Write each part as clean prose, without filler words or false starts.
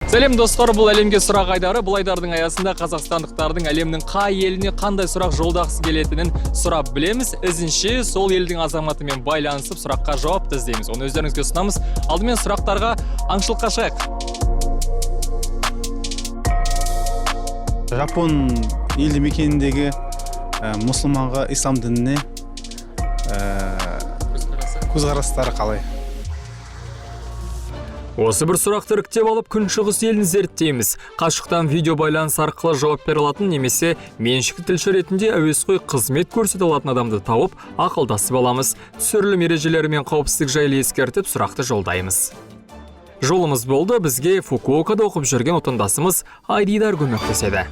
Сәлем достар, бұл әлемге сұрақ айдары. Бұл айдардың аясында қазақстандықтардың әлемнің қай еліне қандай сұрақ жолдағысы келетінін сұрап білеміз. Ізінше сол елдің азаматымен байланысып сұраққа жауапты іздейміз. Оны өздеріңізге ұсынамыз. Алдымен сұрақтарға аңшылыққа шығайық. Жапон елді мекеніндегі мұсылманға ислам дініне көзқарастары қалай? Осы бір сұрақты іріктеп алып күншығыс елін зерттейміз. Қашықтан видео байланыс арқылы жауап бере алатын немесе меншікті тілші ретінде әуесқой қызмет көрсете алатын адамды тауып ақылдасып аламыз. Түсірілім ережелері мен қауіпсіздік жайлы ескертіп сұрақты жолдаймыз. Жолымыз болды, бізге Фукуокада оқып жүрген отандасымыз Айдидар көмектеседі.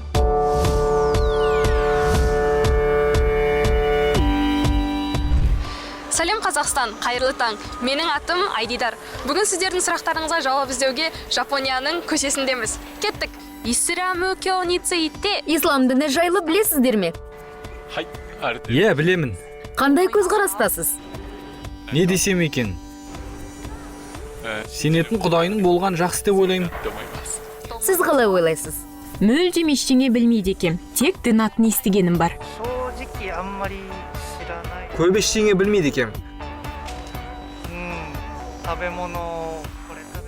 Сәлем Қазақстан, қайырлы таң. Менің атым Айдидар. Бүгін сіздердің сұрақтарыңызға жауап іздеуге Жапонияның көшесіндеміз. Кеттік. Исламу кё ни цуйте. Ислам діні жайлы білесіздер ме? Иә, білемін. Қандай көзқарастасыз? Не десем екен? Сенетін құдайының болған жақсы деп ойлаймын. Сіз қалай ойлайсыз? Мүлдем ештеңе білмейді екем. Тек дін атын естігенім бар. Көп ештеңе білмейді екем.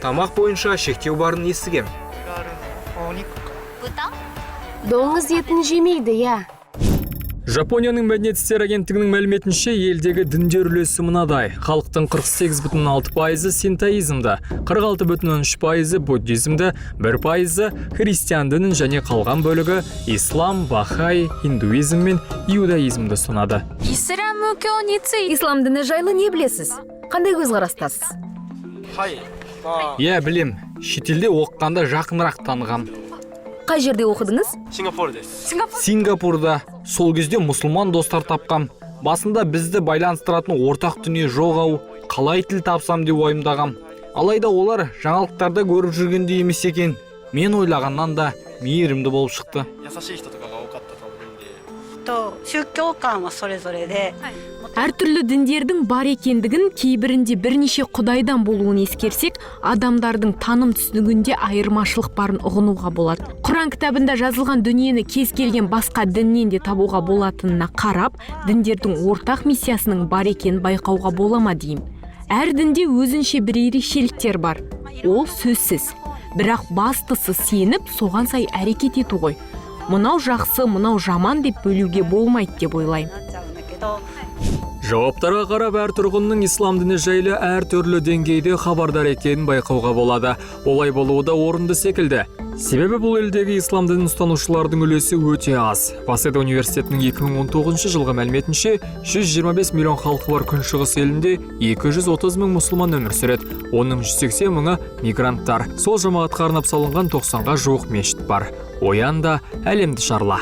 Тамақ бойынша шектеу барын естігем. Доңыз етін жемейді, я. Жапонияның мәдениет істері агенттігінің мәліметінше елдегі діндер үлесі мынадай. Халықтың 48,6% синтоизмді, 46,3% буддизмді, 1% христиан дінін және қалған бөлігі ислам, бахай, индуизм мен иудаизмді ұстанады. Исламу кё ни цуйте. Ислам діні жайлы не білесіз? Қандай көзқарастасыз? Иә, білем. Шетелде оқығанда жақынырақ танығам. Қай жерде оқыдыңыз? Сингапурда сол кезде мұсылман достар тапқам. Басында бізді байланыстыратын ортақ дүние жоқ ау, қалай тіл тапсам деп уайымдағам. Алайда олар жаңалықтарда көріп жүргендей емес екен. Мен ойлағаннан да мейірімді болып шықты. 宗教観はそれぞれで Әртүрлі діндердің бар екендігін, кейбірінде бірнеше құдайдан болуын ескерсек, адамдардың таным түсінігінде айырмашылық барын ұғынуға болады. Құран кітабында жазылған дүниені кез келген басқа діннен де табуға болатынына қарап, діндердің ортақ миссиясының бар екенін байқауға болама деймін. Әр дінде өзінше бір ерекшеліктер бар. Ол сөзсіз. Бірақ бастысы сеніп, соған сай әрекет ету ғой. Мынау жақсы, мынау жаман деп бөлуге болмайды деп ойлаймын. なっちゃうんだけど Жауаптарға қарап әр тұрғынның ислам діні жайлы әр түрлі деңгейде хабардар екенін байқауға болады. Олай болуы да орынды секілді. Себебі бұл елдегі ислам дінін ұстанушылардың үлесі өте аз. Васеда университетінің 2019 жылғы мәліметінше 125 миллион халқы бар күншығыс елінде 230 мың мұсылман өмір сүреді. Оның 180 мыңы мигранттар. Сол жамағатқа арнап салынған 90-ға жуық мешіт бар. Оян да әлемді шарла.